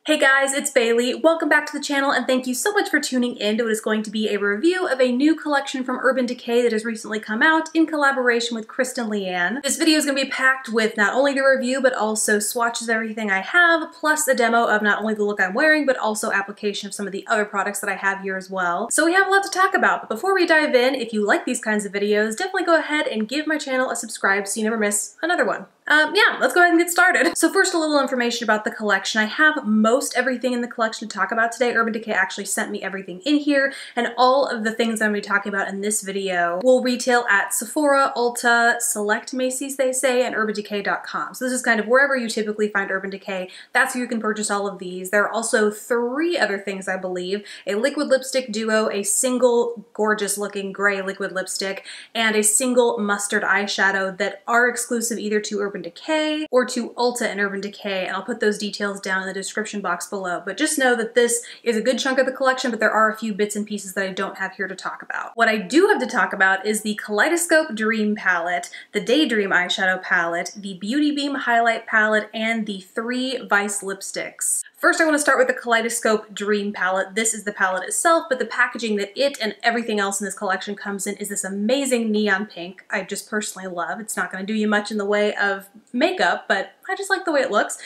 Hey guys, it's Bailey. Welcome back to the channel and thank you so much for tuning in to what is going to be a review of a new collection from Urban Decay that has recently come out in collaboration with Kristen Leanne. This video is going to be packed with not only the review but also swatches of everything I have, plus a demo of not only the look I'm wearing but also application of some of the other products that I have here as well. So we have a lot to talk about, but before we dive in, if you like these kinds of videos, definitely go ahead and give my channel a subscribe so you never miss another one. Yeah, let's go ahead and get started. So first, a little information about the collection. I have most everything in the collection to talk about today. Urban Decay actually sent me everything in here, and all of the things I'm going to be talking about in this video will retail at Sephora, Ulta, Select Macy's, they say, and UrbanDecay.com. So this is kind of wherever you typically find Urban Decay. That's where you can purchase all of these. There are also 3 other things, I believe. A liquid lipstick duo, a single gorgeous looking gray liquid lipstick, and a single mustard eyeshadow that are exclusive either to Urban Decay or to Ulta and Urban Decay, and I'll put those details down in the description box below. But just know that this is a good chunk of the collection, but there are a few bits and pieces that I don't have here to talk about. What I do have to talk about is the Kaleidoscope Dream Palette, the Daydream Eyeshadow Palette, the Beauty Beam Highlight Palette, and the 3 Vice Lipsticks. First, I want to start with the Kaleidoscope Dream Palette. This is the palette itself, but the packaging that it and everything else in this collection comes in is this amazing neon pink I just personally love. It's not going to do you much in the way of makeup, but I just like the way it looks.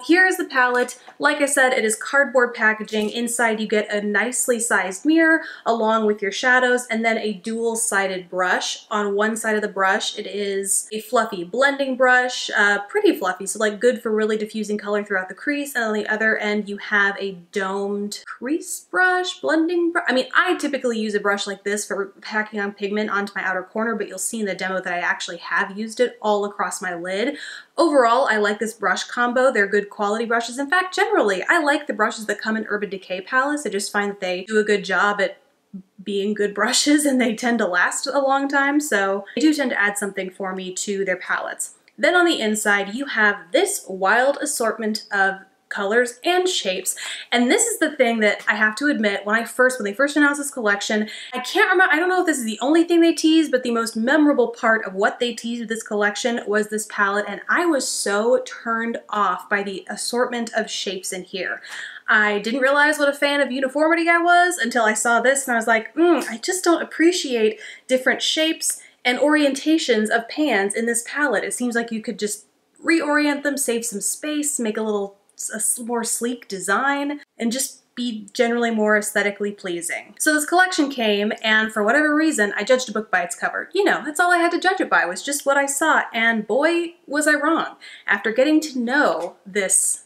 Here is the palette. Like I said, it is cardboard packaging. Inside you get a nicely sized mirror along with your shadows and then a dual-sided brush. On one side of the brush it is a fluffy blending brush, pretty fluffy, so like good for really diffusing color throughout the crease, and on the other end you have a domed crease brush, blending brush. I mean, I typically use a brush like this for packing on pigment onto my outer corner, but you'll see in the demo that I actually have used it all across my lid. Overall, I like this brush combo. They're good quality brushes. In fact, generally, I like the brushes that come in Urban Decay palettes. I just find that they do a good job at being good brushes and they tend to last a long time, so they do tend to add something for me to their palettes. Then on the inside, you have this wild assortment of colors and shapes, and this is the thing that I have to admit, when they first announced this collection, I can't remember, I don't know if this is the only thing they teased, but the most memorable part of what they teased with this collection was this palette, and I was so turned off by the assortment of shapes in here. I didn't realize what a fan of uniformity I was until I saw this, and I was like, I just don't appreciate different shapes and orientations of pans in this palette. It seems like you could just reorient them, save some space, make a more sleek design, and just be generally more aesthetically pleasing. So this collection came, and for whatever reason, I judged a book by its cover. You know, that's all I had to judge it by, was just what I saw, and boy, was I wrong. After getting to know this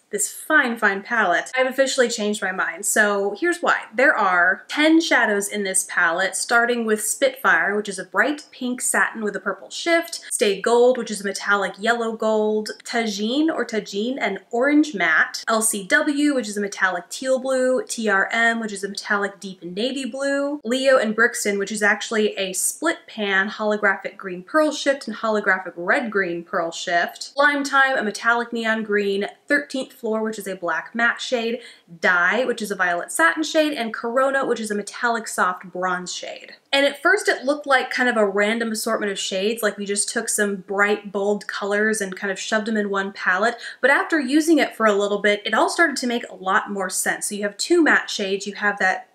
fine palette, I've officially changed my mind. So here's why. There are 10 shadows in this palette, starting with Spitfyre, which is a bright pink satin with a purple shift, Stay Gold, which is a metallic yellow gold, Tajine, an orange matte, LCW, which is a metallic teal blue, TRM, which is a metallic deep navy blue, Leo and Brixton, which is actually a split pan holographic green pearl shift and holographic red-green pearl shift, Lime Time, a metallic neon green, 13th Floor, which is a black matte shade, Dye, which is a violet satin shade, and Corona, which is a metallic soft bronze shade. And at first it looked like kind of a random assortment of shades, like we just took some bright, bold colors and kind of shoved them in one palette, but after using it for a little bit, it all started to make a lot more sense. So you have 2 matte shades, you have that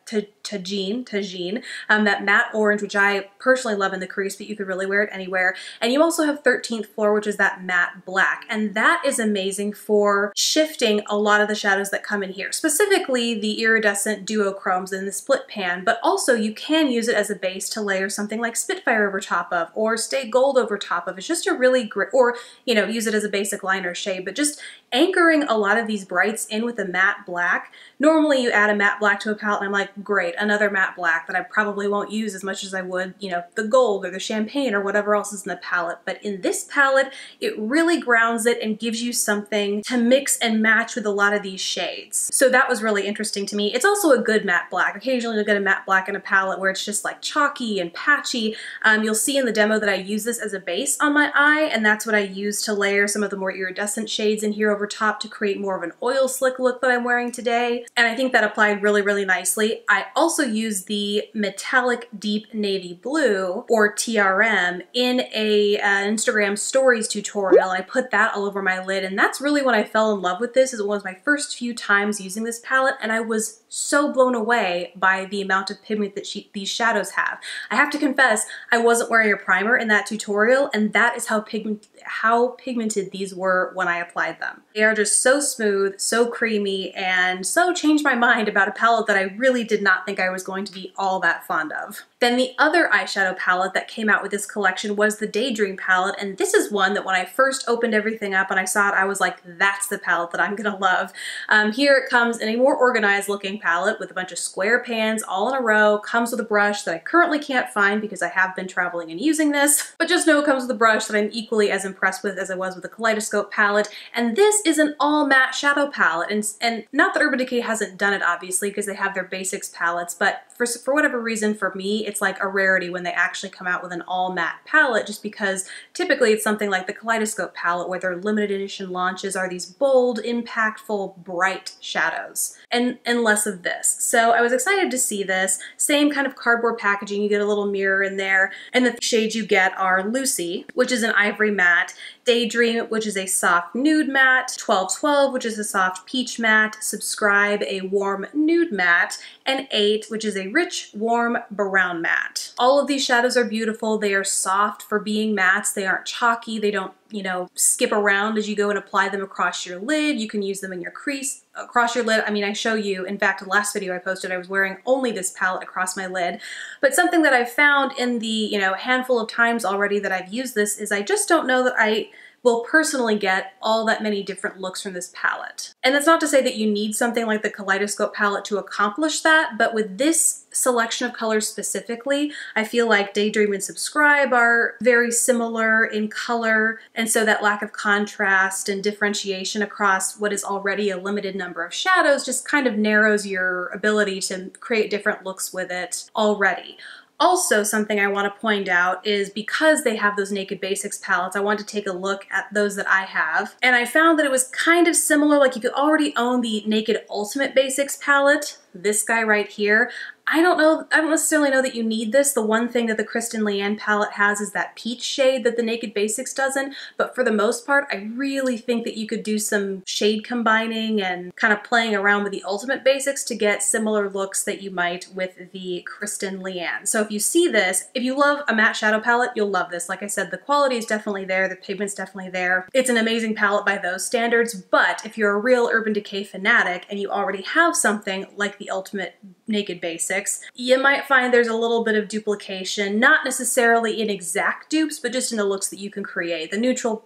Tajine, that matte orange, which I personally love in the crease, but you could really wear it anywhere. And you also have 13th Floor, which is that matte black. And that is amazing for shifting a lot of the shadows that come in here, specifically the iridescent duochromes in the split pan, but also you can use it as a base to layer something like Spitfyre over top of, or Stay Gold over top of. It's just a really great, or, you know, use it as a basic liner shade, but just anchoring a lot of these brights in with a matte black. Normally you add a matte black to a palette and I'm like, great, another matte black that I probably won't use as much as I would, you know, the gold or the champagne or whatever else is in the palette. But in this palette, it really grounds it and gives you something to mix and match with a lot of these shades. So that was really interesting to me. It's also a good matte black. Occasionally you'll get a matte black in a palette where it's just like chalky and patchy. You'll see in the demo that I use this as a base on my eye, and that's what I use to layer some of the more iridescent shades in here over top to create more of an oil slick look that I'm wearing today. And I think that applied really, really nicely. I also use the metallic deep navy blue, or TRM, in an Instagram stories tutorial. I put that all over my lid, and that's really when I fell in love with this. It was my first few times using this palette, and I was so blown away by the amount of pigment that these shadows have. I have to confess, I wasn't wearing a primer in that tutorial, and that is how pigmented these were when I applied them. They are just so smooth, so creamy, and so changed my mind about a palette that I really did not think I was going to be all that fond of. Then the other eyeshadow palette that came out with this collection was the Daydream palette, and this is one that when I first opened everything up and I saw it, I was like, that's the palette that I'm gonna love. Here it comes in a more organized looking palette with a bunch of square pans all in a row, comes with a brush that I currently can't find because I have been traveling and using this, but just know it comes with a brush that I'm equally as impressed with as I was with the Kaleidoscope palette. And this is an all matte shadow palette, and not that Urban Decay hasn't done it obviously because they have their basics palettes, but for whatever reason for me it's like a rarity when they actually come out with an all matte palette, just because typically it's something like the Kaleidoscope palette where their limited edition launches are these bold, impactful, bright shadows, and less of this. So I was excited to see this. Same kind of cardboard packaging, you get a little mirror in there, and the shades you get are Lucy, which is an ivory matte, Daydream, which is a soft nude matte, 1212, which is a soft peach matte, Subscribe, a warm nude matte, and 8, which is a rich, warm brown matte. All of these shadows are beautiful. They are soft for being mattes. They aren't chalky. They don't, you know, skip around as you go and apply them across your lid. You can use them in your crease, across your lid. I mean, I show you, in fact, the last video I posted, I was wearing only this palette across my lid. But something that I've found in the, you know, handful of times already that I've used this is I just don't know that I will personally get all that many different looks from this palette. And that's not to say that you need something like the Kaleidoscope palette to accomplish that, but with this selection of colors specifically, I feel like Daydream and Subscribe are very similar in color, and so that lack of contrast and differentiation across what is already a limited number of shadows just kind of narrows your ability to create different looks with it already. Also, something I want to point out is because they have those Naked Basics palettes, I want to take a look at those that I have. And I found that it was kind of similar, like you could already own the Naked Ultimate Basics palette, this guy right here. I don't necessarily know that you need this. The one thing that the Kristen Leanne palette has is that peach shade that the Naked Basics doesn't, but for the most part, I really think that you could do some shade combining and kind of playing around with the Ultimate Basics to get similar looks that you might with the Kristen Leanne. So if you see this, if you love a matte shadow palette, you'll love this. Like I said, the quality is definitely there, the pigment's definitely there. It's an amazing palette by those standards, but if you're a real Urban Decay fanatic and you already have something like the Ultimate Naked Basics, you might find there's a little bit of duplication, not necessarily in exact dupes, but just in the looks that you can create. The neutral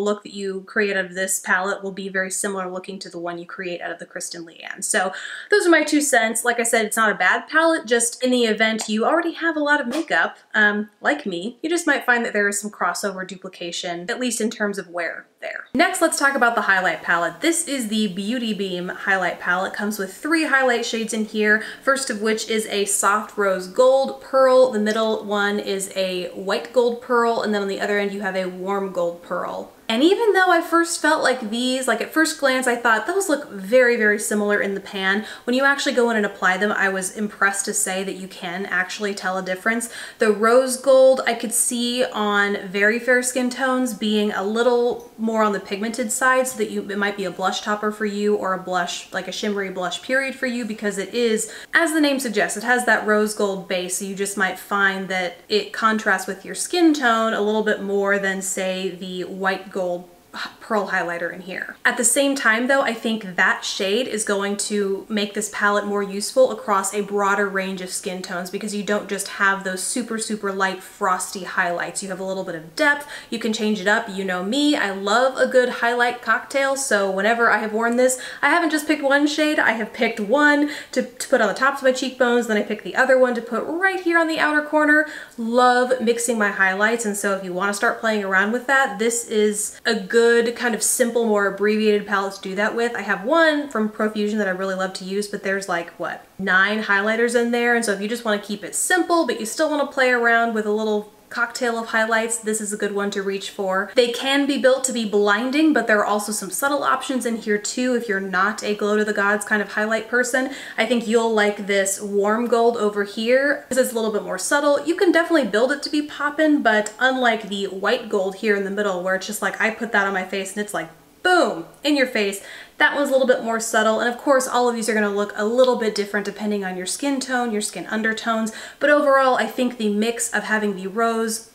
look that you create out of this palette will be very similar looking to the one you create out of the Kristen Leanne. So those are my 2 cents. Like I said, it's not a bad palette, just in the event you already have a lot of makeup, like me, you just might find that there is some crossover duplication, at least in terms of wear there. Next, let's talk about the highlight palette. This is the Beauty Beam highlight palette. Comes with 3 highlight shades in here, first of which is a soft rose gold pearl, the middle one is a white gold pearl, and then on the other end you have a warm gold pearl. And even though I first felt like these, like at first glance I thought those look very, very similar in the pan, when you actually go in and apply them, I was impressed to say that you can actually tell a difference. The rose gold I could see on very fair skin tones being a little more on the pigmented side, so that it might be a blush topper for you or a blush, like a shimmery blush period for you, because it is, as the name suggests, it has that rose gold base, so you just might find that it contrasts with your skin tone a little bit more than, say, the white gold pearl highlighter in here. At the same time though, I think that shade is going to make this palette more useful across a broader range of skin tones, because you don't just have those super, super light frosty highlights. You have a little bit of depth, you can change it up. You know me, I love a good highlight cocktail, so whenever I have worn this, I haven't just picked one shade, I have picked one to put on the tops of my cheekbones, then I pick the other one to put right here on the outer corner. Love mixing my highlights, and so if you want to start playing around with that, this is a good good kind of simple, more abbreviated palette to do that with. I have one from Profusion that I really love to use, but there's like, what, 9 highlighters in there. And so if you just want to keep it simple, but you still want to play around with a little cocktail of highlights, this is a good one to reach for. They can be built to be blinding, but there are also some subtle options in here too if you're not a glow to the gods kind of highlight person. I think you'll like this warm gold over here because it's a little bit more subtle. You can definitely build it to be poppin', but unlike the white gold here in the middle where it's just like I put that on my face and it's like boom, in your face. That one's a little bit more subtle, and of course all of these are going to look a little bit different depending on your skin tone, your skin undertones, but overall I think the mix of having the rose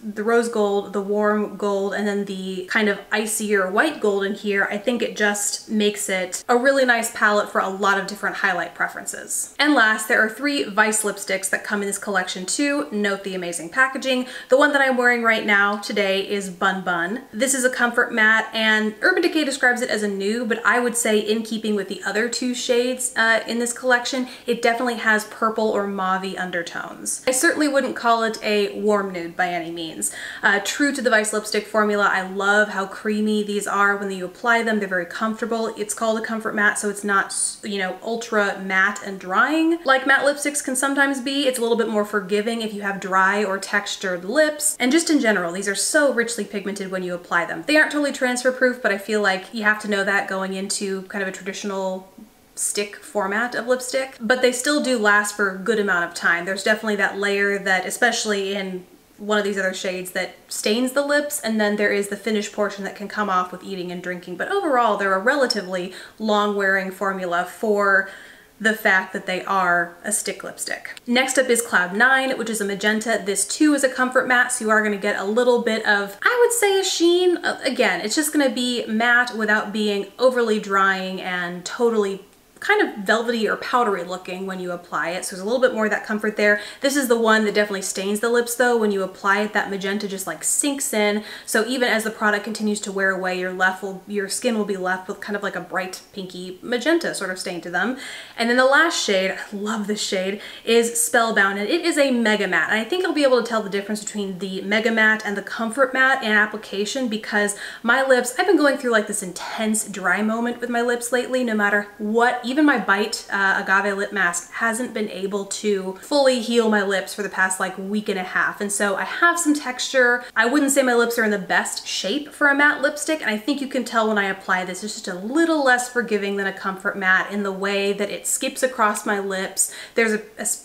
gold, the warm gold, and then the kind of icier white gold in here, I think it just makes it a really nice palette for a lot of different highlight preferences. And last, there are 3 Vice lipsticks that come in this collection too. Note the amazing packaging. The one that I'm wearing right now today is Bun Bun. This is a comfort matte, and Urban Decay describes it as a nude, but I would say in keeping with the other 2 shades in this collection, it definitely has purple or mauve-y undertones. I certainly wouldn't call it a warm nude by any means. True to the Vice lipstick formula, I love how creamy these are when you apply them. They're very comfortable. It's called a comfort matte, so it's not, you know, ultra matte and drying like matte lipsticks can sometimes be. It's a little bit more forgiving if you have dry or textured lips. And just in general, these are so richly pigmented when you apply them. They aren't totally transfer proof, but I feel like you have to know that going into kind of a traditional stick format of lipstick, but they still do last for a good amount of time. There's definitely that layer that, especially in one of these other shades, that stains the lips, and then there is the finished portion that can come off with eating and drinking. But overall, they're a relatively long-wearing formula for the fact that they are a stick lipstick. Next up is Cloud 9, which is a magenta. This too is a comfort matte, so you are gonna get a little bit of, I would say, a sheen. Again, it's just gonna be matte without being overly drying and totally kind of velvety or powdery looking when you apply it, so there's a little bit more of that comfort there. This is the one that definitely stains the lips though. When you apply it, that magenta just like sinks in, so even as the product continues to wear away, your skin will be left with kind of like a bright pinky magenta sort of stain to them. And then the last shade, I love this shade, is Spellbound, and it is a mega matte, and I think I'll be able to tell the difference between the mega matte and the comfort matte in application because my lips, I've been going through like this intense dry moment with my lips lately. No matter what, even my Bite Agave lip mask hasn't been able to fully heal my lips for the past like week and a half. And so I have some texture. I wouldn't say my lips are in the best shape for a matte lipstick. And I think you can tell when I apply this, it's just a little less forgiving than a comfort matte in the way that it skips across my lips. There's a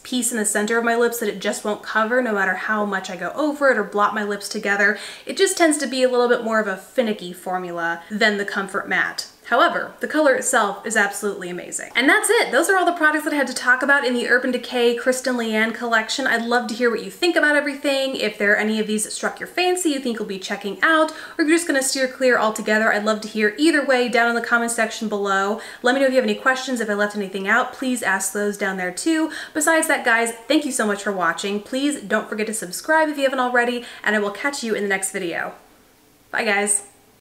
piece in the center of my lips that it just won't cover no matter how much I go over it or blot my lips together. It just tends to be a little bit more of a finicky formula than the comfort matte. However, the color itself is absolutely amazing. And that's it. Those are all the products that I had to talk about in the Urban Decay Kristen Leanne collection. I'd love to hear what you think about everything. If there are any of these that struck your fancy you think you'll be checking out, or if you're just gonna steer clear altogether, I'd love to hear either way down in the comment section below. Let me know if you have any questions. If I left anything out, please ask those down there too. Besides that, guys, thank you so much for watching. Please don't forget to subscribe if you haven't already, and I will catch you in the next video. Bye, guys.